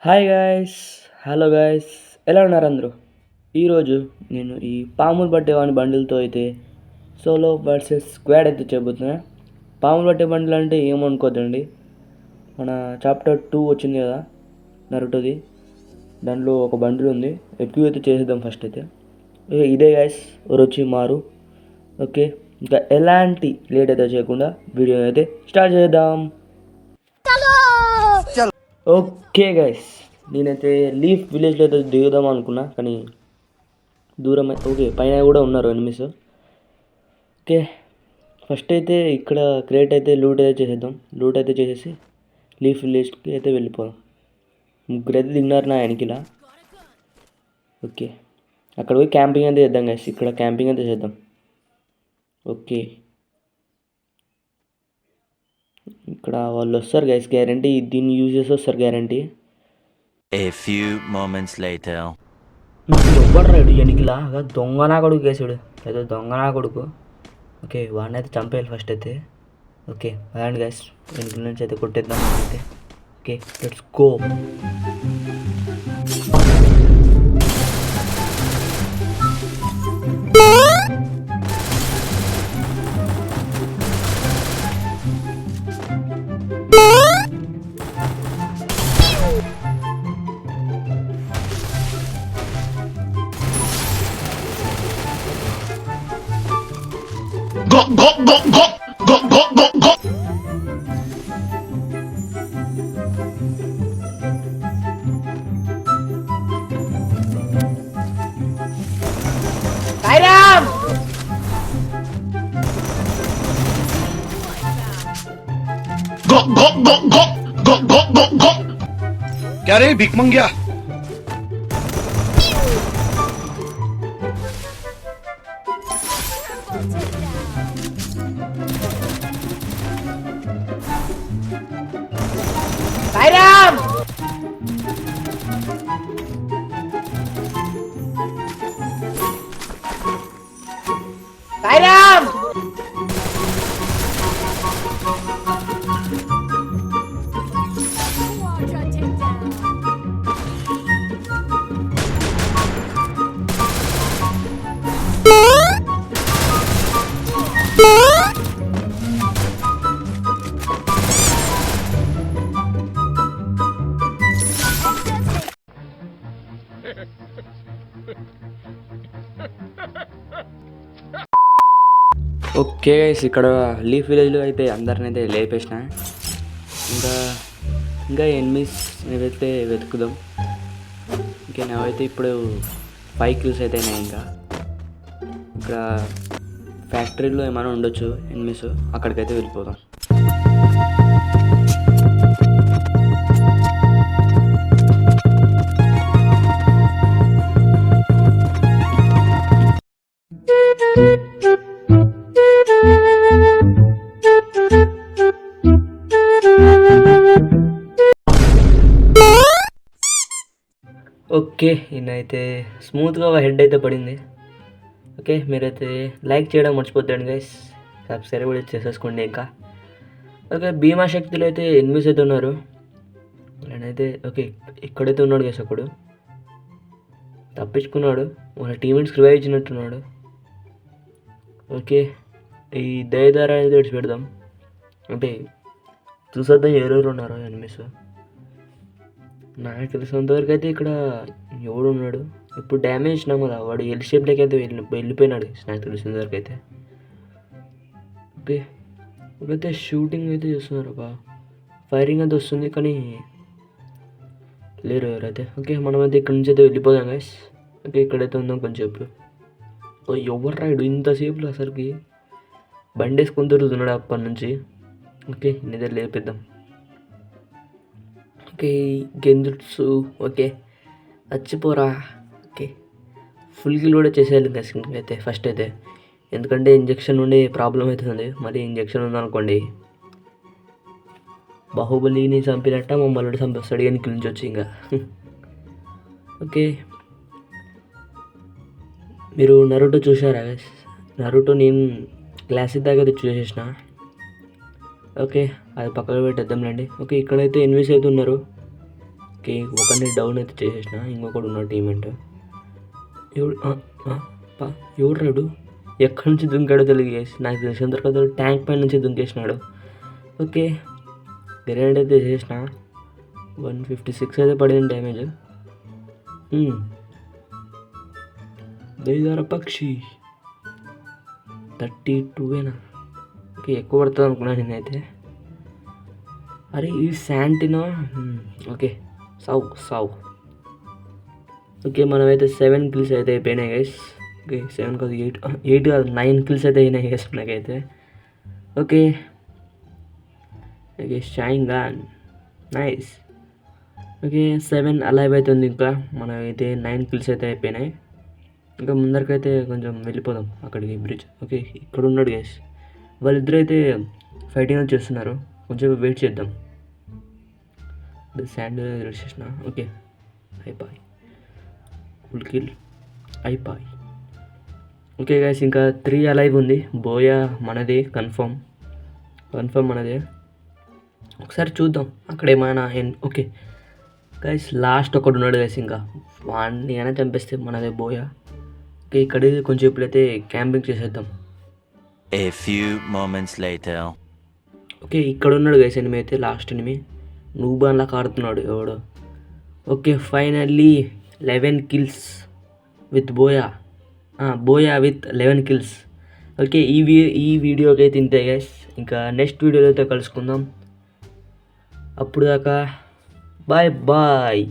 Hi guys, hello guys, ఎలా ఉన్నారు అందరూ? ఈరోజు నేను ఈ పాములు పట్టేవాని బండిల్తో అయితే సోలో వర్సెస్ స్క్వాడ్ అయితే చేయబోతున్నా. పాములు పట్టే బండిల్ అంటే ఏమనుకోద్దండి, మన చాప్టర్ 2 వచ్చింది కదా నరుటోది, దాంట్లో ఒక బండిల్ ఉంది. ఎక్కువ అయితే చేసేద్దాం ఫస్ట్ అయితే. ఇదే గాయ్స్ వచ్చి మారు. ఓకే, ఇంకా ఎలాంటి లేట్ అయితే చేయకుండా వీడియో అయితే స్టార్ట్ చేద్దాం. ఓకే గైస్, నేనైతే లీఫ్ విలేజ్లో అయితే దిగుదాం అనుకున్నా, కానీ దూరం ఓకే పైన కూడా ఉన్నారు ఎనిమిస్. ఓకే, ఫస్ట్ అయితే ఇక్కడ క్రియేట్ అయితే లూట్ అయితే చేసేద్దాం. లూట్ అయితే చేసేసి లీఫ్ విలేజ్కి అయితే వెళ్ళిపోదాం. ముగ్గురు అయితే దిగినారు నా వెనకిలా. ఓకే, అక్కడ పోయి క్యాంపింగ్ అయితే చేద్దాం గైస్. ఇక్కడ క్యాంపింగ్ అయితే చేద్దాం. ఓకే, ఇక్కడ వాళ్ళు వస్తారు గైస్, గ్యారంటీ దీన్ని యూజ్ చేసి వస్తారు guarantee. A few moments later. ఎవ్వడు రైడు ఎనికిలా దొంగనా కొడుకు కేసుడు, ఏదో దొంగనా కొడుకు. ఓకే, వాడిని అయితే చంపేయాలి ఫస్ట్ అయితే. ఓకే అలాంటి గైస్, వెనుకల నుంచి అయితే కొట్టేద్దాం అయితే. Okay let's go. क्या रे भिक मंगिया? ఓకే గైస్, ఇక్కడ లీఫ్ విలేజ్లో అయితే అందరిని అయితే లేపేసిన. ఇంకా ఇంకా ఎనిమిస్ ఏవైతే వెతుకుదాం. ఇంకా నావైతే ఇప్పుడు 5 కిల్స్ అయితే అయినాయి. ఇంకా ఇక్కడ ఫ్యాక్టరీలో ఏమైనా ఉండొచ్చు ఎనిమిస్, అక్కడికైతే వెళ్ళిపోదాం. ఓకే, ఈయనైతే స్మూత్గా హెడ్ అయితే పడింది. ఓకే, మీరైతే లైక్ చేయడం మర్చిపోతాడు గైస్, సబ్స్క్రైబ్ కూడా చేసేసుకోండి. ఇంకా ఓకే, భీమా శక్తులు అయితే ఎనిమిస్ అయితే ఉన్నారు. వాళ్ళనైతే ఓకే ఇక్కడైతే ఉన్నాడు గైస్, ఒకడు తప్పించుకున్నాడు, వాళ్ళ టీమేట్స్ రివైవ్ ఇచ్చినట్టున్నాడు. ఓకే, ఈ దయదార అయితే విడిచి పెడదాం. అంటే చూసేద్దాం ఎవరెవరు ఉన్నారో ఎనిమిస్. నాకు తెలిసినంతవరకు అయితే ఇక్కడ ఎవడు ఉన్నాడు, ఇప్పుడు డ్యామేజ్ ఇచ్చినాం కదా, వాడు ఎల్ షేప్లోకి అయితే వెళ్ళిపోయినాడు నాకు తెలిసినంతవరకు అయితే. ఓకే, ఇప్పుడైతే షూటింగ్ అయితే చేస్తున్నారు, ఫైరింగ్ అయితే వస్తుంది కానీ లేరు ఎవరైతే. ఓకే, మనమైతే ఇక్కడ నుంచి అయితే వెళ్ళిపోదాం గైస్. ఓకే, ఇక్కడైతే ఉందాం కొంచెంసేపు. ఎవరు రాయుడు ఇంతసేపులో అసలుకి బండి వేసుకొని తిరుగుతున్నాడు అప్పటి నుంచి. ఓకే, ఇన్నైతే లేపిద్దాం. ఓకే, గెందుట్సు ఓకే చచ్చిపోరా. ఓకే, ఫుల్ కిల్ కూడా చేసేయాలి ఇంకా సింగిల్ అయితే ఫస్ట్ అయితే, ఎందుకంటే ఇంజెక్షన్ నుండి ప్రాబ్లం అవుతుంది. మరి ఇంజెక్షన్ ఉందనుకోండి బాహుబలిని చంపినట్ట మమ్మల్ని చంపేస్తాడు వెనక నుంచి వచ్చి ఇంకా. ఓకే, మీరు నరుటో చూసారా? నరుటో నేను క్లాసిక్ దాకా అయితే చూసేసిన. ఓకే, అది పక్కన పెట్టేద్దాంలేండి. ఓకే, ఇక్కడైతే ఎనిమిస్ అయితే ఉన్నారు. ఓకే, ఒకరిని డౌన్ అయితే చేసేసిన, ఇంకొకడు ఉన్న టీమేట్. ఎవడు ఎవడు రాడు, ఎక్కడి నుంచి దుంకాడో తెలియదు గైస్. నాకు తెలిసిన తర్వాత ట్యాంక్ పైన నుంచి దుంకేసినాడు. ఓకే, గ్రెనేడ్ అయితే చేసిన. 156 అయితే పడింది డ్యామేజ్. దైదార పక్షి 32ఏనా? ఓకే, ఎక్కువ పడుతుంది అనుకున్నాను నేనైతే. అరే ఈ శాంటినా? ఓకే, సావు. ఓకే, మనమైతే 7 కిల్స్ అయితే అయిపోయినాయి గైస్. ఓకే, 7 కాదు 8 కాదు 9 కిల్స్ అయితే అయినాయి గైస్ నాకైతే. Okay shine gone nice. Okay 7 alive అయితే ఉంది. ఇంకా మనమైతే 9 కిల్స్ అయితే అయిపోయినాయి. ఇంకా ముందరికైతే కొంచెం వెళ్ళిపోదాం అక్కడికి, బ్రిడ్జ్. ఓకే, ఇక్కడ ఉన్నాడు గైస్. వాళ్ళిద్దరు అయితే ఫైటింగ్ చేస్తున్నారు, కొంచెం వెయిట్ చేద్దాం. శాండ్ చేసిన. ఓకే అయిపోయి ఫుల్ కిల్ అయిపోయి. ఓకే గైస్, ఇంకా 3 అలైవ్ ఉంది. బోయా మనదే, కన్ఫర్మ్ మనదే. ఒకసారి చూద్దాం అక్కడ ఏమైనా. ఓకే గైస్, లాస్ట్ ఒకడు ఉన్నాడు గైస్, ఇంకా వాడిని అయినా చంపేస్తే మనదే బోయా. ఓకే, ఇక్కడ కొంచెం ఇప్పుడైతే క్యాంపింగ్ చేసేద్దాం. A few moments later. Okay, ఇక్కడ ఉన్నాడు గైస్ ఎనిమి అయితే, లాస్ట్ ఎనిమి. నూబాన్లా కాడుతున్నాడు ఎవడు. Okay finally 11 kills with buoy with 11 kills. Okay, ఈ వీడియోకి అయితే ఇంతే గైస్. ఇంకా నెక్స్ట్ వీడియోలో అయితే కలుసుకుందాం. అప్పుడు దాకా బాయ్.